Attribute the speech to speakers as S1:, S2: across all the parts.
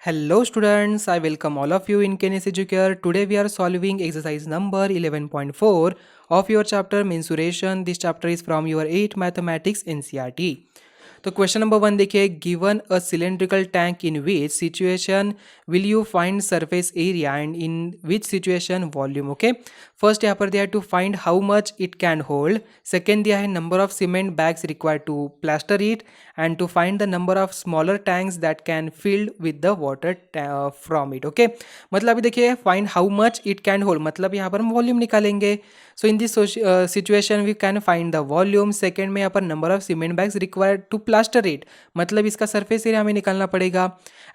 S1: Hello students, I welcome all of you in Kenes Educare. Today we are solving exercise number 11.4 of your chapter mensuration. This chapter is from your 8 mathematics NCERT. तो question number 1 देखिए, given a cylindrical tank in which situation will you find surface area and in which situation volume. Okay, first यहाँ पर दिया है to find how much it can hold. Second दिया है number of cement bags required to plaster it and to find the number of smaller tanks that can filled with the water from it. Okay, मतलब अभी देखिए find how much it can hold, मतलब यहाँ पर हम volume निकालेंगे. So in this situation we can find the volume. Second में यहाँ पर number of cement bags required to plaster it, मतलब इसका सरफेस एरिया हमें निकालना पड़ेगा.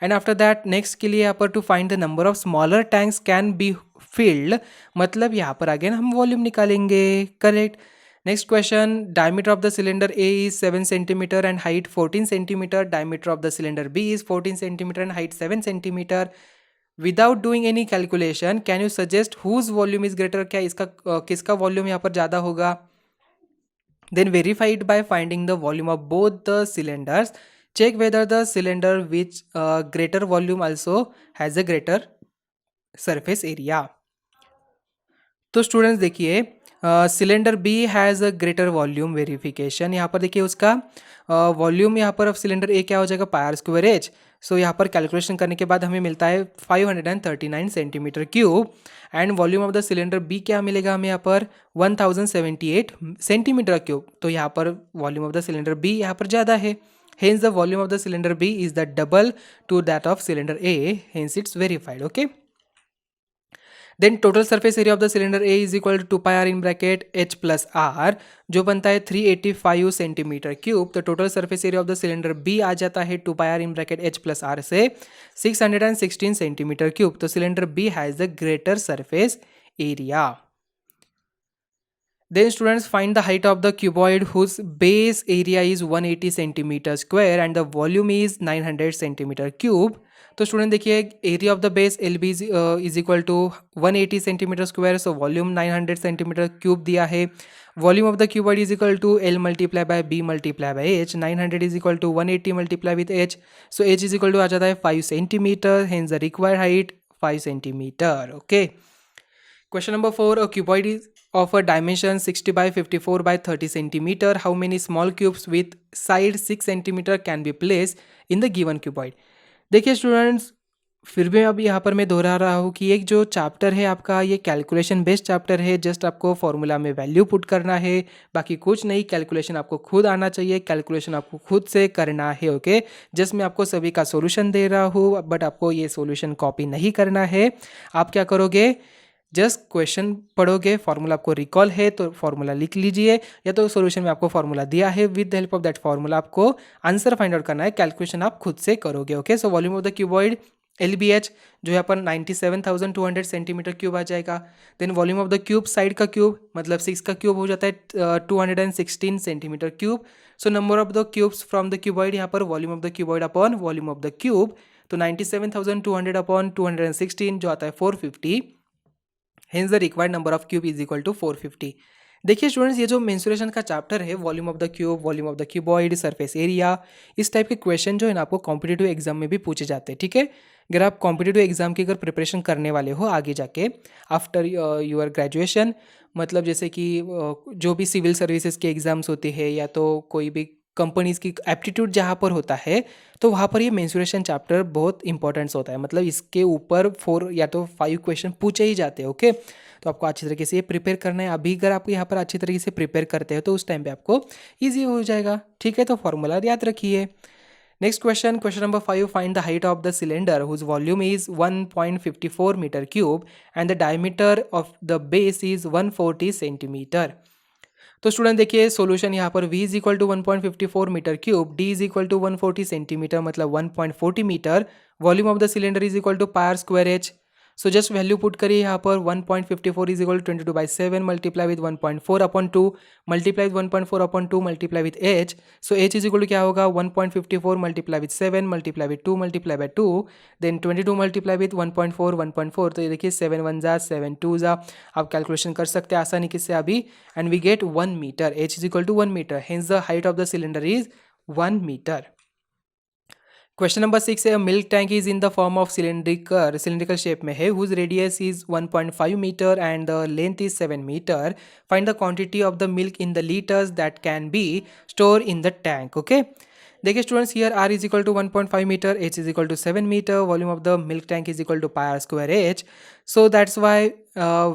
S1: एंड आफ्टर दैट नेक्स्ट के लिए यहाँ पर to find the number of smaller tanks can be filled, मतलब यहाँ पर अगेन हम वॉल्यूम निकालेंगे. Correct. Next question, diameter of the cylinder A is 7 centimetre and height 14 centimetre. Diameter of the cylinder B is 14 centimetre and height 7 centimetre. Without doing any calculation can you suggest whose volume is greater, क्या इसका किसका volume यहाँ पर ज़्यादा होगा. Then verify it by finding the volume of both the cylinders. Check whether the cylinder which greater volume also has a greater surface area. तो students देखिए, cylinder B has a greater volume verification. यहाँ पर देखिए उसका volume यहाँ पर of cylinder ए क्या हो जाएगा, पाई आर स्क्वायर एच. सो यहाँ पर कैलकुलेशन करने के बाद हमें मिलता है 539 centimetre cube. And volume of the cylinder B क्या मिलेगा हमें यहाँ पर 1078 सेंटीमीटर क्यूब. तो यहाँ पर volume of the cylinder B यहाँ पर ज़्यादा है. Hence the volume of the cylinder B is the double to that of cylinder A. Hence it's verified. Okay, then total surface area of the cylinder A is equal to 2 pi r in bracket h plus r, जो बनता है 385 centimetre cube. तो total surface area of the cylinder B आ जाता है 2 pi r in bracket h plus r से 616 centimetre cube. तो cylinder B has the greater surface area. Then students find the height of the cuboid whose base area is 180 centimeter square and the volume is 900 centimeter cube. तो student देखिए, area of the base L B is equal to 180 centimetre square. So volume 900 centimetre cube दिया है. Volume of the cuboid is equal to L multiply by B multiply by H. 900 is equal to 180 multiply with H. So H is equal to आ जाता है 5 centimetre. Hence the required height 5 centimetre. Okay, question number 4, a cuboid is of a dimension 60 by 54 by 30 centimeter. How many small cubes with side 6 centimeter can be placed in the given cuboid? देखिए students, फिर भी अब यहाँ पर मैं दोहरा रहा हूँ कि एक जो चैप्टर है आपका, ये कैलकुलेशन बेस्ड चैप्टर है. जस्ट आपको फॉर्मूला में वैल्यू पुट करना है, बाकी कुछ नहीं. कैलकुलेशन आपको खुद आना चाहिए, कैलकुलेशन आपको खुद से करना है. ओके, जस्ट मैं आपको सभी का सॉल्यूशन दे रहा हूँ, बट आपको ये सॉल्यूशन कॉपी नहीं करना है. आप क्या करोगे, जस्ट क्वेश्चन पढ़ोगे, फार्मूला आपको रिकॉल है तो फार्मूला लिख लीजिए, या तो सॉल्यूशन में आपको फार्मूला दिया है, with the help of that formula आपको आंसर फाइंड आउट करना है. कैलकुलेशन आप खुद से करोगे. Okay, so volume of the cuboid L B H जो यहाँ पर 97,200 सेंटीमीटर क्यूब आ जाएगा. Then volume of the cube, side का क्यूब मतलब 6 का क्यूब हो जाता है 216 centimetre cube. So number of the cubes from the cuboid, यहाँ पर volume of the cuboid upon volume of the cube. तो 97,200 अपॉन 216 जो आता है 450. Hence the required number of cube is equal to 450. देखिए स्टूडेंट्स, ये जो मेंसुरेशन का चैप्टर है, volume of the cube, volume of the cuboid, surface area, इस टाइप के क्वेश्चन जो है ना आपको कॉम्पिटिटिव एग्जाम में भी पूछे जाते हैं. ठीक है, अगर आप कॉम्पिटिटिव एग्जाम की अगर प्रिपरेशन करने वाले हो आगे जाके आफ्टर यूर ग्रेजुएशन, मतलब जैसे कि जो भी सिविल सर्विसेज के एग्जाम्स होते हैं या तो कोई भी कंपनीज की एप्टीट्यूड जहाँ पर होता है, तो वहाँ पर ये मेंसुरेशन चैप्टर बहुत इंपॉर्टेंस होता है. मतलब इसके ऊपर 4 या तो 5 क्वेश्चन पूछे ही जाते हैं. ओके, तो आपको अच्छी तरीके से ये प्रिपेयर करना है. अभी अगर आप यहाँ पर अच्छी तरीके से प्रिपेयर करते हो तो उस टाइम पे आपको ईजी हो जाएगा. ठीक है, तो फॉर्मूला याद रखिए. Next question, question number 5, find the height of the cylinder whose volume is 1.54 metre cube and the diameter of the base is 140 centimetre. तो स्टूडेंट देखिए, सॉल्यूशन यहाँ पर v is equal to 1.54 metre cube, d is equal to 140 centimetre मतलब 1.40 metre. Volume of the cylinder is equal to pi r square h. So just value put करिए यहाँ पर 1.54 is equal to 22/7 multiply with 1.4 upon 2 multiply with 1.4 upon 2 multiply with h. So H is equal to क्या होगा, 1.54 multiply with 7 multiply with 2 multiply by 2, then 22 multiply with 1.4. तो ये देखिए 7 1 जा 7 2 जा, आप कैलकुलेशन कर सकते हैं आसानी किससे अभी. And we get 1 metre. H is equal to 1 metre. Hence the height of the cylinder is 1 metre. Question number 6 है milk tank is in the form of cylindrical shape में है whose radius is 1.5 metre and the length is 7 metre. Find the quantity of the milk in the litres that can be store in the tank. Okay, देखिए students, here r is equal to 1.5 metre, h is equal to 7 metre, volume of the milk tank is equal to pi r square h. So that's why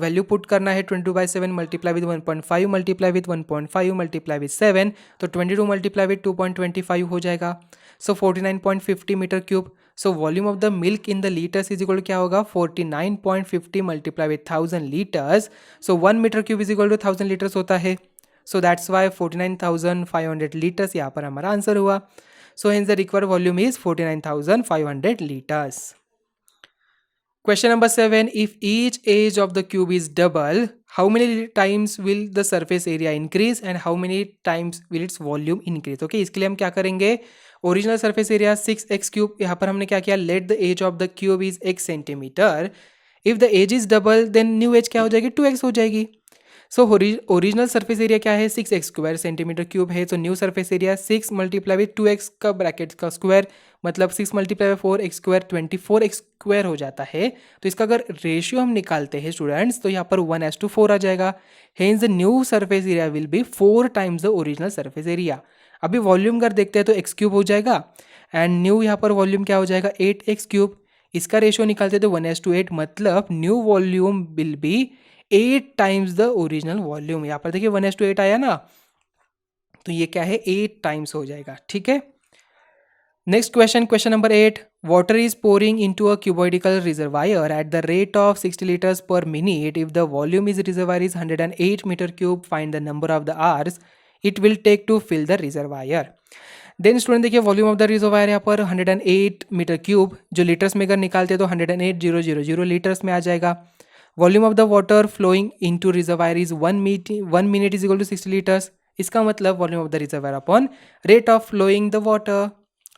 S1: value put करना है 22/7 multiply with 1.5 multiply with 1.5 multiply with 7, तो 22 multiply with 2.25 हो जाएगा. सो 49.50 metre cube. So volume of the milk in the litres is equal क्या होगा 49.50 multiply with 1000 litres. So 1 metre cube is equal to 1000 litres होता है. सो दैट्स वाई 49,500 लीटर्स यहाँ पर हमारा आंसर हुआ. सो hence the required volume is 49,500 litres. Question number 7. If each edge of the cube is double, how many times will the surface area increase and how many times will its volume increase? Okay, इसके लिए हम क्या करेंगे, original surface area 6x cube, यहाँ पर हमने क्या किया, let the edge of the cube is x centimetre. If the edge is double then new edge क्या हो जाएगी 2x हो जाएगी. सो ओरिजिनल सरफेस एरिया क्या है 6x स्क्वायर सेंटीमीटर क्यूब है. तो new surface area 6 multiply with 2x का ब्रैकेट का स्क्वायर, मतलब 6 multiply 4x square 24x square हो जाता है. तो इसका अगर रेशियो हम निकालते हैं स्टूडेंट्स तो यहाँ पर 1:4 आ जाएगा. Hence the new surface area will be 4 times the original surface area. अभी वॉल्यूम अगर देखते हैं तो x क्यूब हो जाएगा एंड न्यू यहाँ पर वॉल्यूम क्या हो जाएगा 8x क्यूब. इसका रेशियो निकालते हैं तो 1:8, मतलब new volume will be 8 times the original volume. यहाँ पर देखिए 1:8 आया ना, तो ये क्या है 8 टाइम्स हो जाएगा. ठीक है, next question, question number 8. Water is pouring into a cuboidical reservoir at the rate of 60 litres per minute. If the volume is reservoir is 108 metre cube, find the number of the hours it will take to fill the reservoir. Then student देखिए volume of the reservoir यहाँ पर 108 metre cube, जो litres में अगर निकालते हैं तो 108,000 litres में आ जाएगा. Volume of the water flowing into reservoir is 1 minute is equal to 60 litres. इसका मतलब volume of the reservoir upon rate of flowing the water.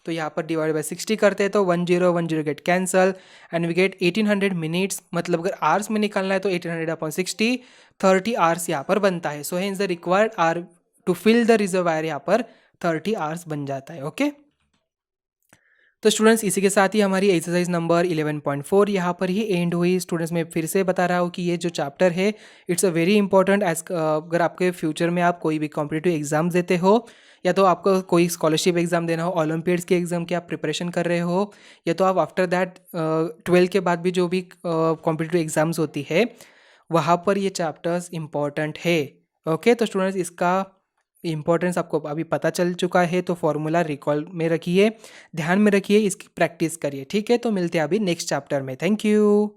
S1: तो यहाँ पर डिवाइड बाय 60 करते हैं तो 10 get cancel and we get 1800 minutes. मतलब अगर आवर्स में निकालना है तो 1800 अपॉन 60, 30 आवर्स यहाँ पर बनता है. So hence the required are to fill the reservoir यहाँ पर 30 आवर्स बन जाता है. ओके, तो स्टूडेंट्स इसी के साथ ही हमारी एक्सरसाइज नंबर 11.4 यहाँ पर ही एंड हुई. स्टूडेंट्स मैं फिर से बता रहा हूँ कि ये जो चैप्टर है it's a very important. As अगर आपके फ्यूचर में आप कोई भी कॉम्पिटिटिव एग्जाम देते हो, या तो आपको कोई स्कॉलरशिप एग्जाम देना हो, ओलंपियाड्स के एग्जाम की आप प्रिपरेशन कर रहे हो, या तो आप आफ्टर दैट 12 के बाद भी जो भी कॉम्पिटिटिव एग्जाम्स होती है वहाँ पर ये चैप्टर्स इम्पॉर्टेंट है. ओके, तो स्टूडेंट्स इसका इंपॉर्टेंस आपको अभी पता चल चुका है, तो फॉर्मूला रिकॉल में रखिए, ध्यान में रखिए, इसकी प्रैक्टिस करिए. ठीक है, तो मिलते हैं अभी नेक्स्ट चैप्टर में. Thank you.